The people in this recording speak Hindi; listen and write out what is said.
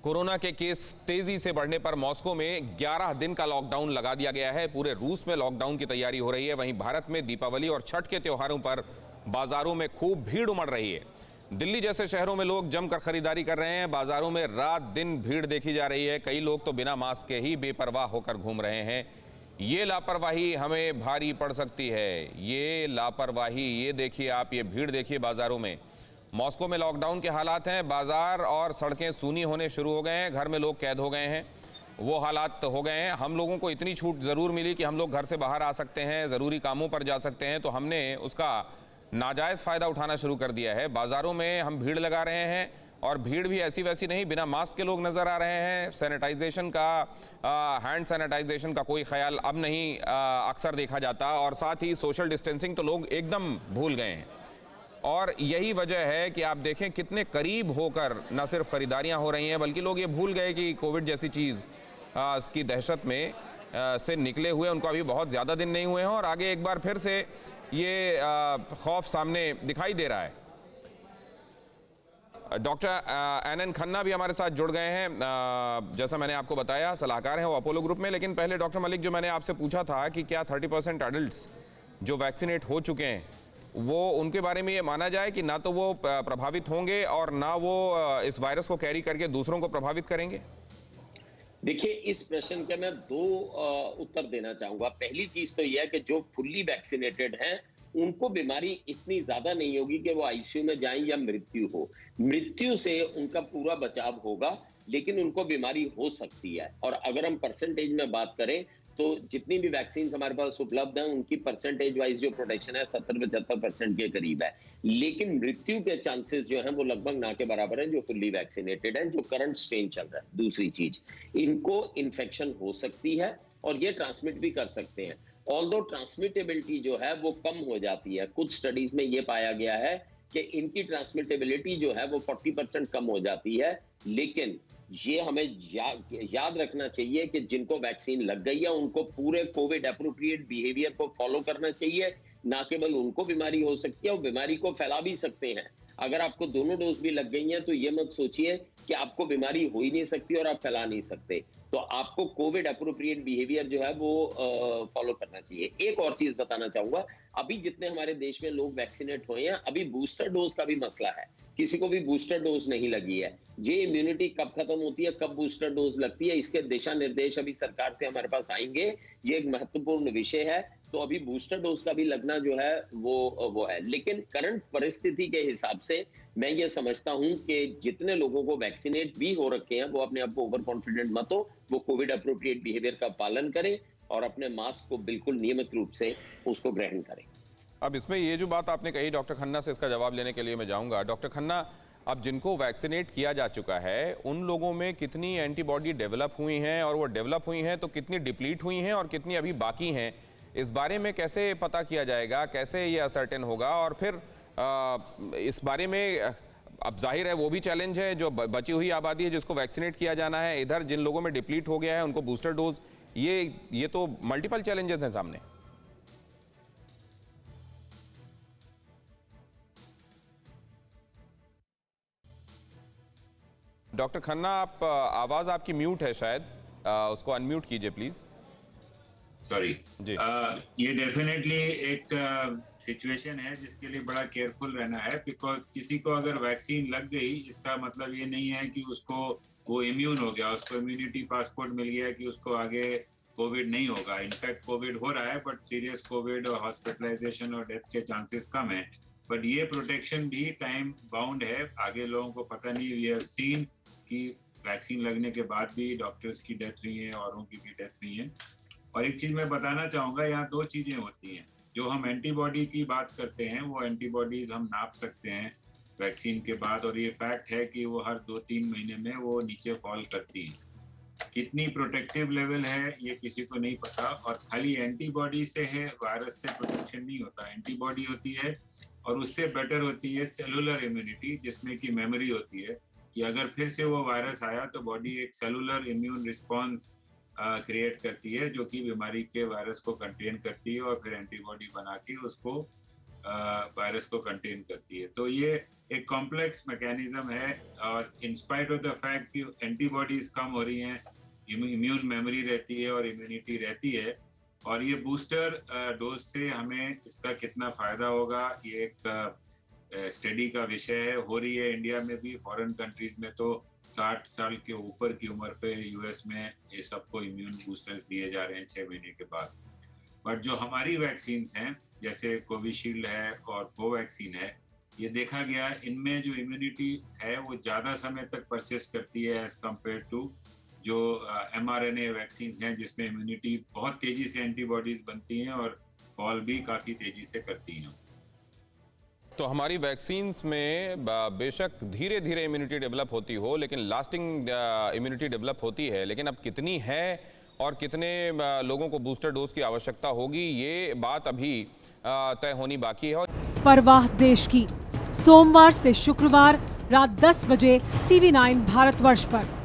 कोरोना के केस तेजी से बढ़ने पर मॉस्को में 11 दिन का लॉकडाउन लगा दिया गया है। पूरे रूस में लॉकडाउन की तैयारी हो रही है। वहीं भारत में दीपावली और छठ के त्योहारों पर बाजारों में खूब भीड़ उमड़ रही है। दिल्ली जैसे शहरों में लोग जमकर खरीदारी कर रहे हैं। बाजारों में रात दिन भीड़ देखी जा रही है। कई लोग तो बिना मास्क के ही बेपरवाह होकर घूम रहे हैं। ये लापरवाही हमें भारी पड़ सकती है। ये लापरवाही, ये देखिए आप, ये भीड़ देखिए बाजारों में। मॉस्को में लॉकडाउन के हालात हैं। बाजार और सड़कें सूनी होने शुरू हो गए हैं। घर में लोग कैद हो गए हैं, वो हालात हो गए हैं। हम लोगों को इतनी छूट ज़रूर मिली कि हम लोग घर से बाहर आ सकते हैं, ज़रूरी कामों पर जा सकते हैं, तो हमने उसका नाजायज़ फ़ायदा उठाना शुरू कर दिया है। बाज़ारों में हम भीड़ लगा रहे हैं और भीड़ भी ऐसी वैसी नहीं, बिना मास्क के लोग नज़र आ रहे हैं। सैनिटाइजेशन का, हैंड सैनिटाइजेशन का कोई ख्याल अब नहीं अक्सर देखा जाता, और साथ ही सोशल डिस्टेंसिंग तो लोग एकदम भूल गए हैं। और यही वजह है कि आप देखें कितने करीब होकर न सिर्फ खरीदारियां हो रही हैं, बल्कि लोग ये भूल गए कि कोविड जैसी चीज़ की दहशत में से निकले हुए उनको अभी बहुत ज़्यादा दिन नहीं हुए हैं, और आगे एक बार फिर से ये खौफ सामने दिखाई दे रहा है। डॉक्टर एनएन खन्ना भी हमारे साथ जुड़ गए हैं। जैसा मैंने आपको बताया, सलाहकार हैं वो अपोलो ग्रुप में। लेकिन पहले डॉक्टर मलिक, जो मैंने आपसे पूछा था कि क्या 30% एडल्ट्स जो वैक्सीनेट हो चुके हैं, वो उनके बारे में ये माना जाए कि ना तो वो प्रभावित होंगे और ना वो इस वायरस को कैरी करके दूसरों को प्रभावित करेंगे? देखिए, इस प्रश्न के मैं दो उत्तर देना चाहूंगा। पहली चीज तो यह है कि जो फुल्ली वैक्सीनेटेड हैं उनको बीमारी इतनी ज्यादा नहीं होगी कि वो आईसीयू में जाएं या मृत्यु हो। मृत्यु से उनका पूरा बचाव होगा, लेकिन उनको बीमारी हो सकती है। और अगर हम परसेंटेज में बात करें तो जितनी भी वैक्सीन हमारे पास उपलब्ध हैं उनकी परसेंटेज वाइज जो प्रोटेक्शन है 70-75% के करीब है। लेकिन मृत्यु के चांसेस जो हैं वो लगभग ना के बराबर हैं जो फुल्ली वैक्सीनेटेड हैं, जो करंट स्ट्रेन चल रहा है। दूसरी चीज, इनको इन्फेक्शन हो सकती है और ये ट्रांसमिट भी कर सकते हैं। ऑल्दो ट्रांसमिटेबिलिटी जो है वो कम हो जाती है। कुछ स्टडीज में ये पाया गया है कि इनकी ट्रांसमिटेबिलिटी जो है वो 40% कम हो जाती है। लेकिन ये हमें याद रखना चाहिए कि जिनको वैक्सीन लग गई है उनको पूरे कोविड एप्रोप्रिएट बिहेवियर को फॉलो करना चाहिए। ना केवल उनको बीमारी हो सकती है, वो बीमारी को फैला भी सकते हैं। अगर आपको दोनों डोज भी लग गई हैं तो ये मत सोचिए कि आपको बीमारी हो ही नहीं सकती और आप फैला नहीं सकते। तो आपको कोविड एप्रोप्रिएट बिहेवियर जो है वो फॉलो करना चाहिए। एक और चीज बताना चाहूंगा, अभी जितने हमारे देश में लोग वैक्सीनेट हुए हैं, अभी बूस्टर डोज का भी मसला है। किसी को भी बूस्टर डोज नहीं लगी है। ये इम्यूनिटी कब खत्म होती है, कब बूस्टर डोज लगती है, इसके दिशा निर्देश अभी सरकार से हमारे पास आएंगे। ये एक महत्वपूर्ण विषय है। तो अभी बूस्टर डोज का भी लगना जो है वो है। लेकिन करंट परिस्थिति के हिसाब से मैं ये समझता हूं कि जितने लोगों को वैक्सीनेट भी हो रखे हैं वो अपने आप को ओवर कॉन्फिडेंट मत हो, वो कोविड अप्रोप्रिएट बिहेवियर का पालन करें और अपने मास्क को बिल्कुल नियमित रूप से उसको ग्रहण करें। अब इसमें ये जो बात आपने कही डॉक्टर खन्ना से, इसका जवाब लेने के लिए मैं जाऊंगा। डॉक्टर खन्ना, अब जिनको वैक्सीनेट किया जा चुका है उन लोगों में कितनी एंटीबॉडी डेवलप हुई हैं, और वो डेवलप हुई हैं तो कितनी डिप्लीट हुई हैं और कितनी अभी बाकी हैं, इस बारे में कैसे पता किया जाएगा, कैसे ये असर्टेन होगा? और फिर इस बारे में अब जाहिर है वो भी चैलेंज है, जो बची हुई आबादी है जिसको वैक्सीनेट किया जाना है, इधर जिन लोगों में डिप्लीट हो गया है उनको बूस्टर डोज, ये तो मल्टीपल चैलेंजेस हैं सामने। डॉक्टर खन्ना, आप आवाज आपकी म्यूट है शायद, उसको अनम्यूट कीजिए प्लीज। सॉरी जी। ये डेफिनेटली एक सिचुएशन है जिसके लिए बड़ा केयरफुल रहना है, बिकॉज किसी को अगर वैक्सीन लग गई इसका मतलब ये नहीं है कि उसको वो इम्यून हो गया, उसको इम्यूनिटी पासपोर्ट मिल गया कि उसको आगे कोविड नहीं होगा। इनफैक्ट कोविड हो रहा है, बट सीरियस कोविड और हॉस्पिटलाइजेशन और डेथ के चांसेस कम है। बट ये प्रोटेक्शन भी टाइम बाउंड है, आगे लोगों को पता नहीं। वी हैव सीन कि वैक्सीन लगने के बाद भी डॉक्टर्स की डेथ हुई है, औरों की भी डेथ हुई है। और एक चीज मैं बताना चाहूंगा, यहाँ दो चीजें होती हैं। जो हम एंटीबॉडी की बात करते हैं वो एंटीबॉडीज हम नाप सकते हैं वैक्सीन के बाद, और ये फैक्ट है कि वो हर 2-3 महीने में वो नीचे फॉल करती हैं। कितनी प्रोटेक्टिव लेवल है ये किसी को नहीं पता, और खाली एंटीबॉडी से है वायरस से प्रोटेक्शन नहीं होता। एंटीबॉडी होती है और उससे बेटर होती है सेलुलर इम्यूनिटी, जिसमें की मेमोरी होती है कि अगर फिर से वो वायरस आया तो बॉडी एक सेलुलर इम्यून रिस्पॉन्स क्रिएट करती है, जो कि बीमारी के वायरस को कंटेन करती है और फिर एंटीबॉडी बना के उसको वायरस को कंटेन करती है। तो ये एक कॉम्प्लेक्स मैकेनिज्म है और in spite of the fact कि एंटीबॉडीज कम हो रही हैं, इम्यून मेमोरी रहती है और इम्यूनिटी रहती है, और ये बूस्टर डोज से हमें इसका कितना फायदा होगा ये एक स्टडी का विषय है। हो रही है इंडिया में भी, फॉरेन कंट्रीज में तो 60 साल के ऊपर की उम्र पे यूएस में ये सबको इम्यून बूस्टर्स दिए जा रहे हैं 6 महीने के बाद। बट जो हमारी वैक्सीन्स हैं जैसे कोविशील्ड है और कोवैक्सीन है, ये देखा गया इनमें जो इम्यूनिटी है वो ज़्यादा समय तक परसिस्ट करती है एज कम्पेयर टू जो mRNA वैक्सीन्स हैं जिसमें इम्यूनिटी बहुत तेज़ी से एंटीबॉडीज बनती हैं और फॉल भी काफ़ी तेज़ी से करती हैं। तो हमारी वैक्सीन्स में बेशक धीरे धीरे इम्यूनिटी डेवलप होती हो, लेकिन लास्टिंग इम्यूनिटी डेवलप होती है। लेकिन अब कितनी है और कितने लोगों को बूस्टर डोज की आवश्यकता होगी, ये बात अभी तय होनी बाकी है। परवाह देश की, सोमवार से शुक्रवार रात 10 बजे TV9 भारतवर्ष पर।